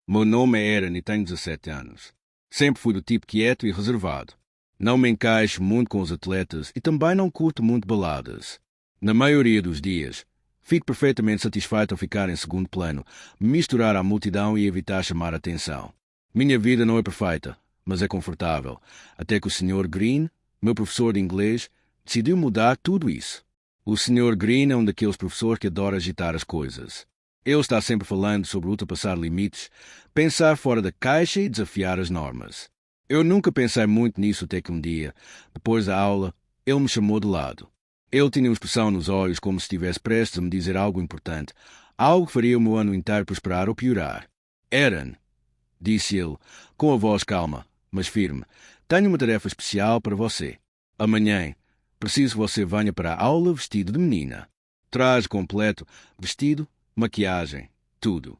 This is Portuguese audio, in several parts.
Meu nome é Aaron e tenho 17 anos. Sempre fui do tipo quieto e reservado. Não me encaixo muito com os atletas e também não curto muito baladas. Na maioria dos dias, fico perfeitamente satisfeito ao ficar em segundo plano, misturar a multidão e evitar chamar a atenção. Minha vida não é perfeita, mas é confortável, até que o Sr. Green, meu professor de inglês, decidiu mudar tudo isso. O Sr. Green é um daqueles professores que adora agitar as coisas. Ele está sempre falando sobre ultrapassar limites, pensar fora da caixa e desafiar as normas. Eu nunca pensei muito nisso até que um dia, depois da aula, ele me chamou de lado. Ele tinha uma expressão nos olhos como se estivesse prestes a me dizer algo importante, algo que faria o meu ano inteiro prosperar ou piorar. Aaron, disse ele, com a voz calma, mas firme, tenho uma tarefa especial para você. Amanhã, preciso que você venha para a aula vestido de menina. Traje completo, vestido, maquiagem, tudo.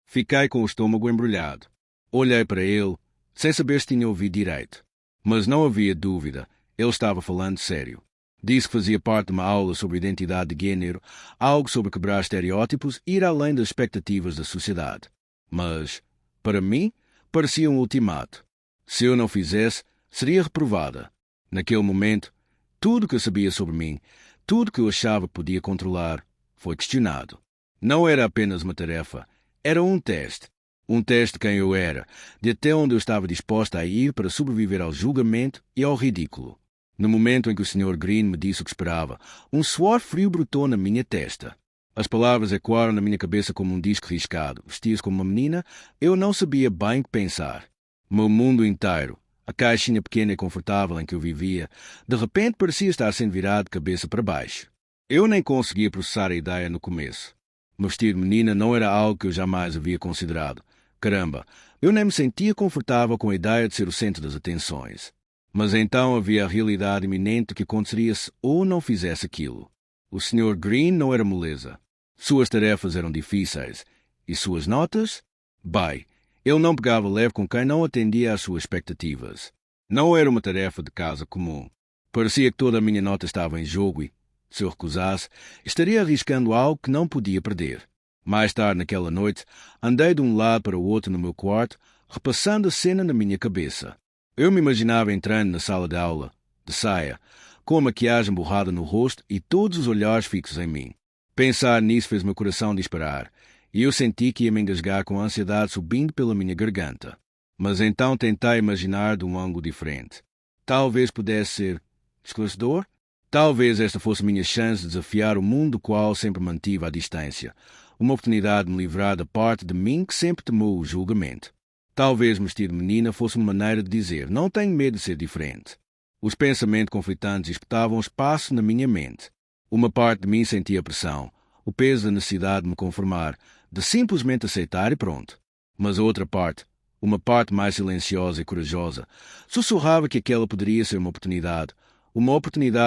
Fiquei com o estômago embrulhado. Olhei para ele, sem saber se tinha ouvido direito. Mas não havia dúvida, ele estava falando sério. Disse que fazia parte de uma aula sobre identidade de gênero, algo sobre quebrar estereótipos e ir além das expectativas da sociedade. Mas, para mim, parecia um ultimato. Se eu não fizesse, seria reprovada. Naquele momento, tudo o que eu sabia sobre mim, tudo o que eu achava que podia controlar, foi questionado. Não era apenas uma tarefa, era um teste. Um teste de quem eu era, de até onde eu estava disposta a ir para sobreviver ao julgamento e ao ridículo. No momento em que o Sr. Green me disse o que esperava, um suor frio brotou na minha testa. As palavras ecoaram na minha cabeça como um disco riscado. Vestia-se como uma menina, eu não sabia bem o que pensar. Meu mundo inteiro, a caixinha pequena e confortável em que eu vivia, de repente parecia estar sendo virado de cabeça para baixo. Eu nem conseguia processar a ideia no começo. Me vestir de menina não era algo que eu jamais havia considerado. Caramba, eu nem me sentia confortável com a ideia de ser o centro das atenções. Mas então havia a realidade iminente que aconteceria se ou não fizesse aquilo. O Sr. Green não era moleza. Suas tarefas eram difíceis. E suas notas? Bem, ele não pegava leve com quem não atendia às suas expectativas. Não era uma tarefa de casa comum. Parecia que toda a minha nota estava em jogo e, se eu recusasse, estaria arriscando algo que não podia perder. Mais tarde naquela noite, andei de um lado para o outro no meu quarto, repassando a cena na minha cabeça. Eu me imaginava entrando na sala de aula, de saia, com a maquiagem borrada no rosto e todos os olhares fixos em mim. Pensar nisso fez meu coração disparar, e eu senti que ia me engasgar com a ansiedade subindo pela minha garganta. Mas então tentei imaginar de um ângulo diferente. Talvez pudesse ser esclarecedor? Talvez esta fosse minha chance de desafiar o mundo do qual sempre mantive à distância. Uma oportunidade de me livrar da parte de mim que sempre temou o julgamento. Talvez vestir de menina fosse uma maneira de dizer, não tenho medo de ser diferente. Os pensamentos conflitantes disputavam espaço na minha mente. Uma parte de mim sentia pressão, o peso da necessidade de me conformar, de simplesmente aceitar e pronto. Mas a outra parte, uma parte mais silenciosa e corajosa, sussurrava que aquela poderia ser uma oportunidade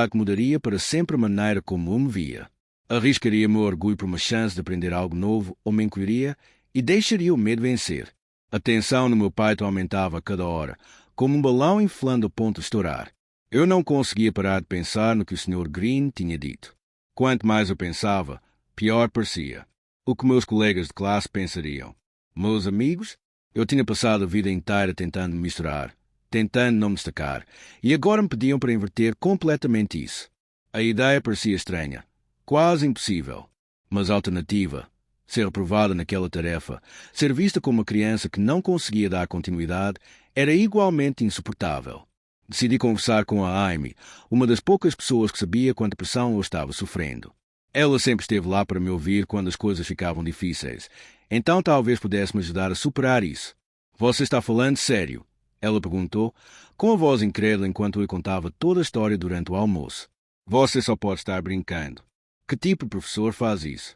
que mudaria para sempre a maneira como eu me via. Arriscaria meu orgulho por uma chance de aprender algo novo ou me encolheria e deixaria o medo vencer. A tensão no meu peito aumentava a cada hora, como um balão inflando a ponto de estourar. Eu não conseguia parar de pensar no que o Sr. Green tinha dito. Quanto mais eu pensava, pior parecia. O que meus colegas de classe pensariam? Meus amigos? Eu tinha passado a vida inteira tentando me misturar, tentando não me destacar, e agora me pediam para inverter completamente isso. A ideia parecia estranha, quase impossível, mas a alternativa, ser reprovada naquela tarefa, ser vista como uma criança que não conseguia dar continuidade, era igualmente insuportável. Decidi conversar com a Amy, uma das poucas pessoas que sabia quanta pressão eu estava sofrendo. Ela sempre esteve lá para me ouvir quando as coisas ficavam difíceis, então talvez pudesse me ajudar a superar isso. Você está falando sério? Ela perguntou, com a voz incrédula enquanto eu contava toda a história durante o almoço. Você só pode estar brincando. Que tipo de professor faz isso?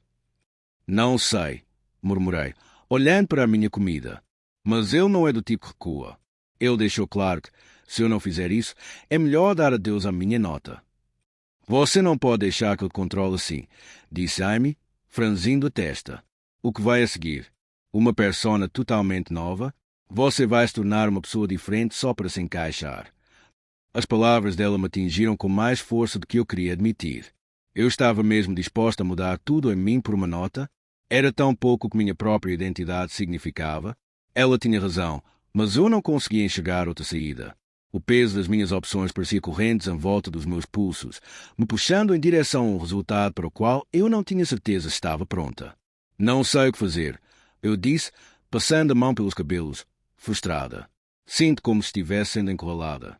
Não sei, murmurei, olhando para a minha comida. Mas ele não é do tipo que recua. Ele deixou claro que, se eu não fizer isso, é melhor dar adeus à minha nota. Você não pode deixar que ele controle assim, disse Amy, franzindo a testa. O que vai a seguir? Uma persona totalmente nova? Você vai se tornar uma pessoa diferente só para se encaixar. As palavras dela me atingiram com mais força do que eu queria admitir. Eu estava mesmo disposta a mudar tudo em mim por uma nota? Era tão pouco que minha própria identidade significava? Ela tinha razão, mas eu não conseguia enxergar outra saída. O peso das minhas opções parecia correntes em volta dos meus pulsos, me puxando em direção a um resultado para o qual eu não tinha certeza se estava pronta. Não sei o que fazer, eu disse, passando a mão pelos cabelos, frustrada. Sinto como se estivesse sendo encurralada.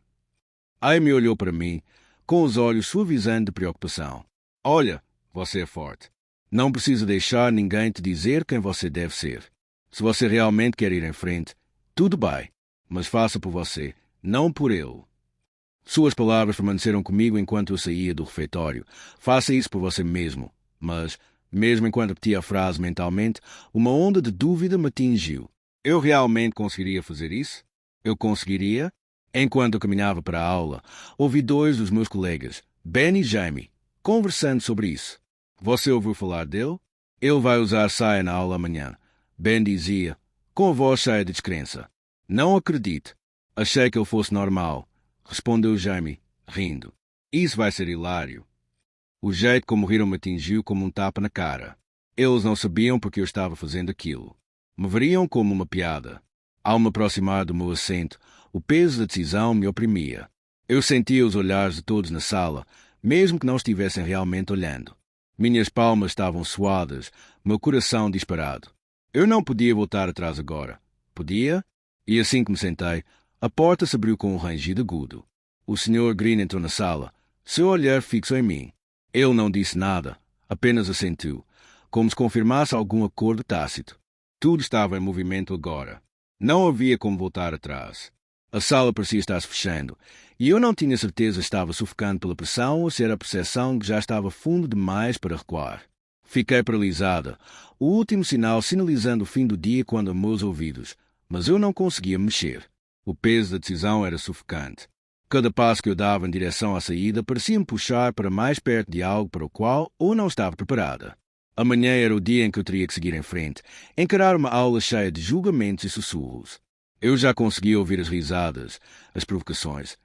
Amy olhou para mim, com os olhos suavizando de preocupação. Olha, você é forte. Não precisa deixar ninguém te dizer quem você deve ser. Se você realmente quer ir em frente, tudo bem, mas faça por você, não por ele. Suas palavras permaneceram comigo enquanto eu saía do refeitório. Faça isso por você mesmo. Mas, mesmo enquanto repetia a frase mentalmente, uma onda de dúvida me atingiu. Eu realmente conseguiria fazer isso? Eu conseguiria? Enquanto eu caminhava para a aula, ouvi dois dos meus colegas, Ben e Jamie, conversando sobre isso. Você ouviu falar dele? Ele vai usar saia na aula amanhã. Ben dizia, com a voz cheia de descrença. Não acredito. Achei que ele fosse normal, respondeu Jamie, rindo. Isso vai ser hilário. O jeito como riram me atingiu como um tapa na cara. Eles não sabiam porque eu estava fazendo aquilo. Me veriam como uma piada. Ao me aproximar do meu assento, o peso da decisão me oprimia. Eu sentia os olhares de todos na sala, mesmo que não estivessem realmente olhando. Minhas palmas estavam suadas, meu coração disparado. Eu não podia voltar atrás agora. Podia? E assim que me sentei, a porta se abriu com um rangido agudo. O Sr. Green entrou na sala, seu olhar fixo em mim. Ele não disse nada, apenas assentiu, como se confirmasse algum acordo tácito. Tudo estava em movimento agora. Não havia como voltar atrás. A sala parecia estar se fechando, e eu não tinha certeza se estava sufocando pela pressão ou se era a percepção que já estava fundo demais para recuar. Fiquei paralisada, o último sinal sinalizando o fim do dia quando a meus ouvidos, mas eu não conseguia mexer. O peso da decisão era sufocante. Cada passo que eu dava em direção à saída parecia me puxar para mais perto de algo para o qual eu não estava preparada. Amanhã era o dia em que eu teria que seguir em frente, encarar uma aula cheia de julgamentos e sussurros. Eu já conseguia ouvir as risadas, as provocações.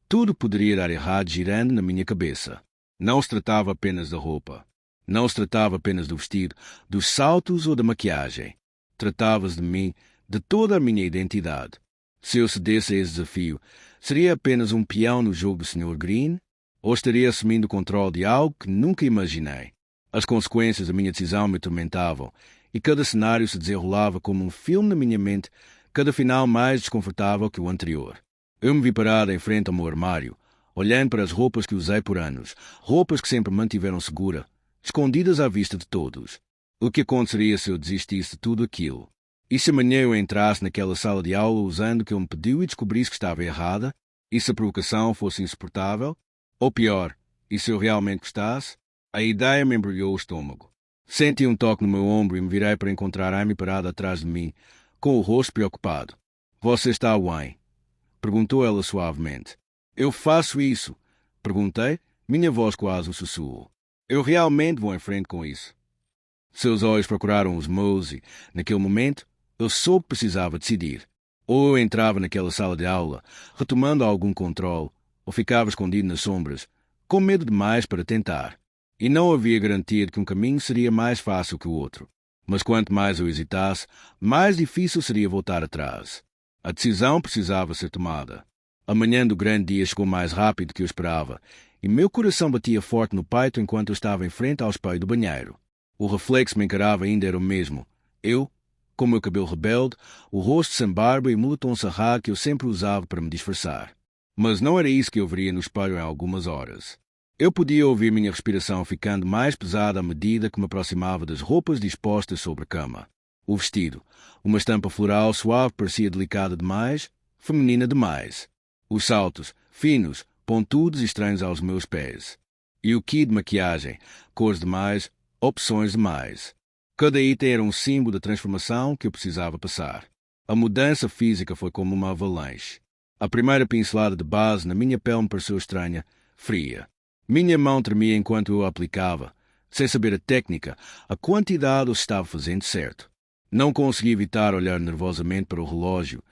Tudo poderia dar errado girando na minha cabeça. Não se tratava apenas da roupa. Não se tratava apenas do vestido, dos saltos ou da maquiagem. Tratava-se de mim, de toda a minha identidade. Se eu cedesse a esse desafio, seria apenas um peão no jogo do Sr. Green? Ou estaria assumindo o controle de algo que nunca imaginei? As consequências da minha decisão me atormentavam, e cada cenário se desenrolava como um filme na minha mente, cada final mais desconfortável que o anterior. Eu me vi parada em frente ao meu armário, olhando para as roupas que usei por anos, roupas que sempre me mantiveram segura, escondidas à vista de todos. O que aconteceria se eu desistisse de tudo aquilo? E se amanhã eu entrasse naquela sala de aula usando o que ele me pediu e descobrisse que estava errada? E se a provocação fosse insuportável? Ou pior, e se eu realmente gostasse? A ideia me embrulhou o estômago. Senti um toque no meu ombro e me virei para encontrar Amy parada atrás de mim, com o rosto preocupado. Você está bem? Perguntou ela suavemente. Eu faço isso? Perguntei, minha voz quase um sussurro. Eu realmente vou em frente com isso. Seus olhos procuraram os meus e, naquele momento, eu soube que precisava decidir. Ou eu entrava naquela sala de aula, retomando algum controle, ou ficava escondido nas sombras, com medo demais para tentar. E não havia garantia de que um caminho seria mais fácil que o outro. Mas quanto mais eu hesitasse, mais difícil seria voltar atrás. A decisão precisava ser tomada. A manhã do grande dia chegou mais rápido do que eu esperava, e meu coração batia forte no peito enquanto eu estava em frente ao espelho do banheiro. O reflexo que me encarava ainda era o mesmo. Eu, com o meu cabelo rebelde, o rosto sem barba e o moletom sarrado que eu sempre usava para me disfarçar. Mas não era isso que eu veria no espelho em algumas horas. Eu podia ouvir minha respiração ficando mais pesada à medida que me aproximava das roupas dispostas sobre a cama. O vestido, uma estampa floral suave, parecia delicada demais, feminina demais. Os saltos, finos, pontudos e estranhos aos meus pés. E o kit de maquiagem, cores demais, opções demais. Cada item era um símbolo da transformação que eu precisava passar. A mudança física foi como uma avalanche. A primeira pincelada de base na minha pele me pareceu estranha, fria. Minha mão tremia enquanto eu a aplicava, sem saber a técnica, a quantidade ou se estava fazendo certo. Não consegui evitar olhar nervosamente para o relógio,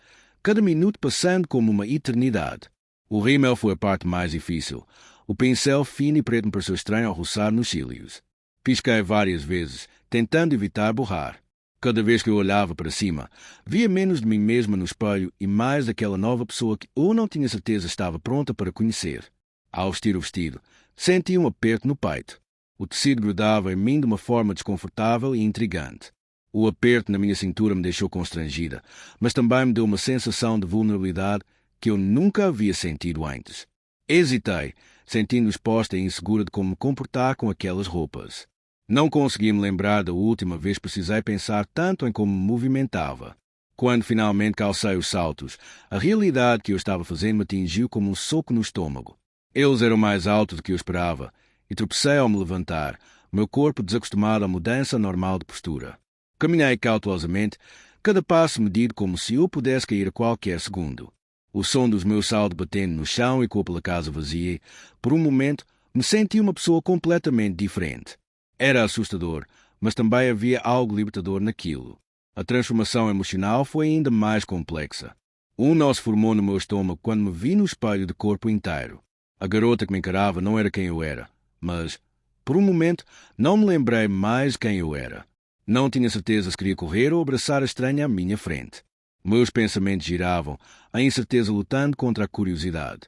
cada minuto passando como uma eternidade. O rímel foi a parte mais difícil. O pincel fino e preto me pareceu estranho ao roçar nos cílios. Pisquei várias vezes, tentando evitar borrar. Cada vez que eu olhava para cima, via menos de mim mesma no espelho e mais daquela nova pessoa que eu não tinha certeza estava pronta para conhecer. Ao vestir o vestido, senti um aperto no peito. O tecido grudava em mim de uma forma desconfortável e intrigante. O aperto na minha cintura me deixou constrangida, mas também me deu uma sensação de vulnerabilidade que eu nunca havia sentido antes. Hesitei, sentindo exposta e insegura de como me comportar com aquelas roupas. Não consegui me lembrar da última vez que precisei pensar tanto em como me movimentava. Quando finalmente calcei os saltos, a realidade que eu estava fazendo me atingiu como um soco no estômago. Eles eram mais altos do que eu esperava, e tropecei ao me levantar, meu corpo desacostumado à mudança normal de postura. Caminhei cautelosamente, cada passo medido como se eu pudesse cair a qualquer segundo. O som dos meus saltos batendo no chão ecoou pela casa vazia. Por um momento, me senti uma pessoa completamente diferente. Era assustador, mas também havia algo libertador naquilo. A transformação emocional foi ainda mais complexa. Um nó se formou no meu estômago quando me vi no espelho de corpo inteiro. A garota que me encarava não era quem eu era, mas, por um momento, não me lembrei mais quem eu era. Não tinha certeza se queria correr ou abraçar a estranha à minha frente. Meus pensamentos giravam, a incerteza lutando contra a curiosidade.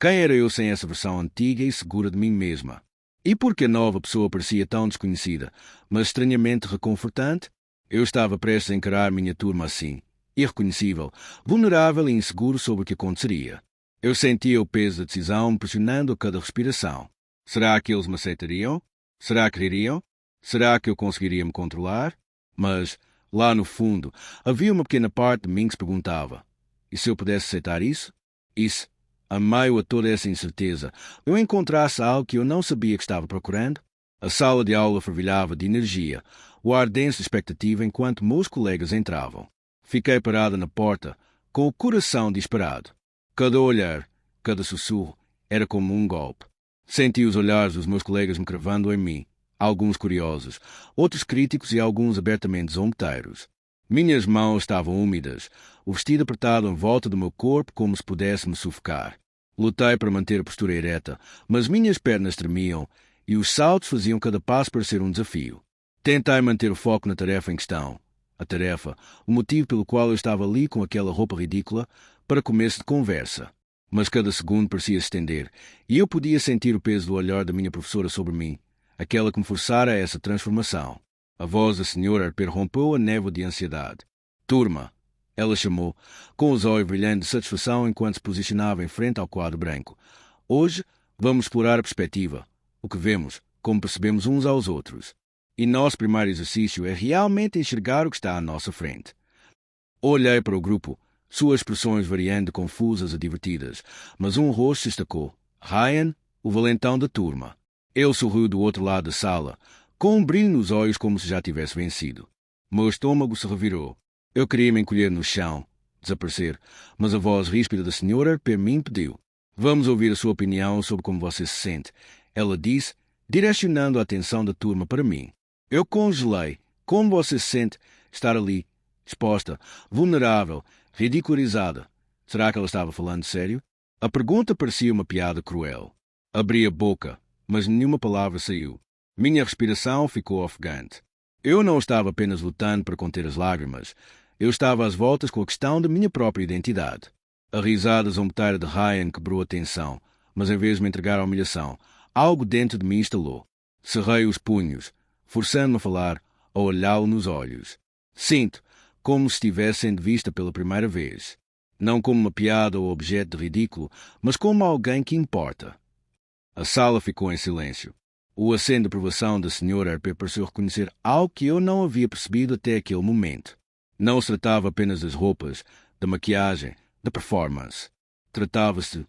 Quem era eu sem essa versão antiga e segura de mim mesma? E por que a nova pessoa parecia tão desconhecida, mas estranhamente reconfortante? Eu estava prestes a encarar minha turma assim, irreconhecível, vulnerável e inseguro sobre o que aconteceria. Eu sentia o peso da decisão me pressionando a cada respiração. Será que eles me aceitariam? Será que ririam? Será que eu conseguiria me controlar? Mas, lá no fundo, havia uma pequena parte de mim que se perguntava: e se eu pudesse aceitar isso? E se, a meio a toda essa incerteza, eu encontrasse algo que eu não sabia que estava procurando? A sala de aula fervilhava de energia, o ar denso de expectativa enquanto meus colegas entravam. Fiquei parada na porta, com o coração disparado. Cada olhar, cada sussurro, era como um golpe. Senti os olhares dos meus colegas me cravando em mim, alguns curiosos, outros críticos e alguns abertamente zombeteiros. Minhas mãos estavam úmidas, o vestido apertado em volta do meu corpo como se pudesse me sufocar. Lutei para manter a postura ereta, mas minhas pernas tremiam e os saltos faziam cada passo parecer um desafio. Tentei manter o foco na tarefa em questão. A tarefa, o motivo pelo qual eu estava ali com aquela roupa ridícula, para começo de conversa. Mas cada segundo parecia se estender, e eu podia sentir o peso do olhar da minha professora sobre mim, aquela que me forçara a essa transformação. A voz da senhora Arper rompeu a névoa de ansiedade. Turma, ela chamou, com os olhos brilhando de satisfação enquanto se posicionava em frente ao quadro branco. Hoje vamos explorar a perspectiva, o que vemos, como percebemos uns aos outros. E nosso primeiro exercício é realmente enxergar o que está à nossa frente. Olhei para o grupo, suas expressões variando de confusas a divertidas, mas um rosto se destacou. Ryan, o valentão da turma. Ele sorriu do outro lado da sala, com um brilho nos olhos como se já tivesse vencido. Meu estômago se revirou. Eu queria me encolher no chão, desaparecer, mas a voz ríspida da senhora me impediu. Vamos ouvir a sua opinião sobre como você se sente, ela disse, direcionando a atenção da turma para mim. Eu congelei. Como você se sente estar ali, exposta, vulnerável, ridicularizada? Será que ela estava falando sério? A pergunta parecia uma piada cruel. Abri a boca, mas nenhuma palavra saiu. Minha respiração ficou ofegante. Eu não estava apenas lutando para conter as lágrimas. Eu estava às voltas com a questão da minha própria identidade. A risada zombeteira de Ryan quebrou a tensão, mas em vez de me entregar à humilhação, algo dentro de mim estalou. Cerrei os punhos, forçando-me a falar, a olhá-lo nos olhos. Sinto como se estivesse sendo vista pela primeira vez. Não como uma piada ou objeto de ridículo, mas como alguém que importa. A sala ficou em silêncio. O aceno de aprovação da senhora RP pareceu reconhecer algo que eu não havia percebido até aquele momento. Não se tratava apenas das roupas, da maquiagem, da performance. Tratava-se,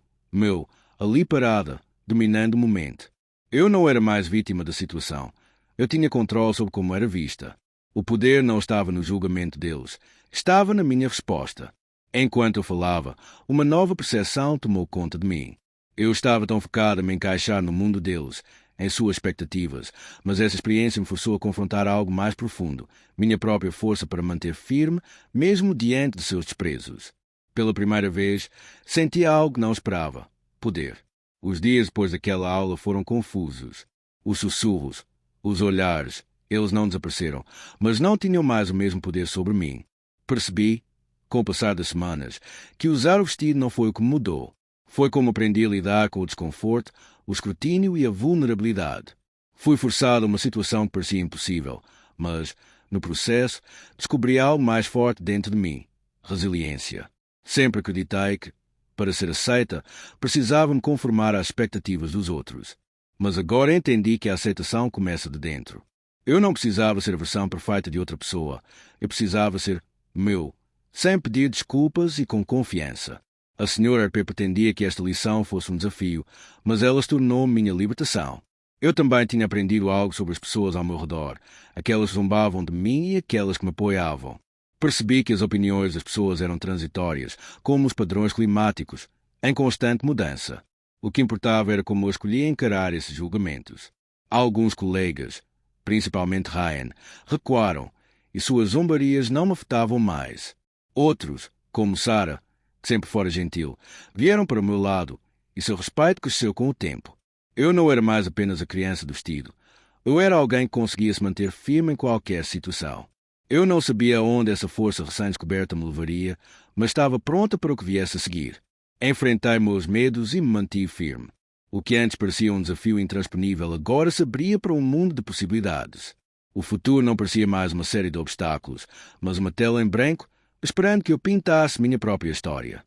ali parada, dominando o momento. Eu não era mais vítima da situação. Eu tinha controle sobre como era vista. O poder não estava no julgamento deles. Estava na minha resposta. Enquanto eu falava, uma nova percepção tomou conta de mim. Eu estava tão focado em me encaixar no mundo deles, em suas expectativas, mas essa experiência me forçou a confrontar algo mais profundo, minha própria força para manter firme, mesmo diante de seus desprezos. Pela primeira vez, senti algo que não esperava: poder. Os dias depois daquela aula foram confusos. Os sussurros, os olhares, Eles não desapareceram, mas não tinham mais o mesmo poder sobre mim. Percebi, com o passar das semanas, que usar o vestido não foi o que me mudou. Foi como aprendi a lidar com o desconforto, o escrutínio e a vulnerabilidade. Fui forçado a uma situação que parecia impossível, mas, no processo, descobri algo mais forte dentro de mim: resiliência. Sempre acreditei que, para ser aceita, precisava me conformar às expectativas dos outros. Mas agora entendi que a aceitação começa de dentro. Eu não precisava ser a versão perfeita de outra pessoa. Eu precisava ser meu, sem pedir desculpas e com confiança. A Sra. RP pretendia que esta lição fosse um desafio, mas ela se tornou minha libertação. Eu também tinha aprendido algo sobre as pessoas ao meu redor, aquelas que zombavam de mim e aquelas que me apoiavam. Percebi que as opiniões das pessoas eram transitórias, como os padrões climáticos, em constante mudança. O que importava era como eu escolhia encarar esses julgamentos. Alguns colegas, principalmente Ryan, recuaram, e suas zombarias não me afetavam mais. Outros, como Sarah, que sempre fora gentil, vieram para o meu lado, e seu respeito cresceu com o tempo. Eu não era mais apenas a criança do vestido. Eu era alguém que conseguia se manter firme em qualquer situação. Eu não sabia aonde essa força recém-descoberta me levaria, mas estava pronta para o que viesse a seguir. Enfrentei meus medos e me mantive firme. O que antes parecia um desafio intransponível agora se abria para um mundo de possibilidades. O futuro não parecia mais uma série de obstáculos, mas uma tela em branco, esperando que eu pintasse minha própria história.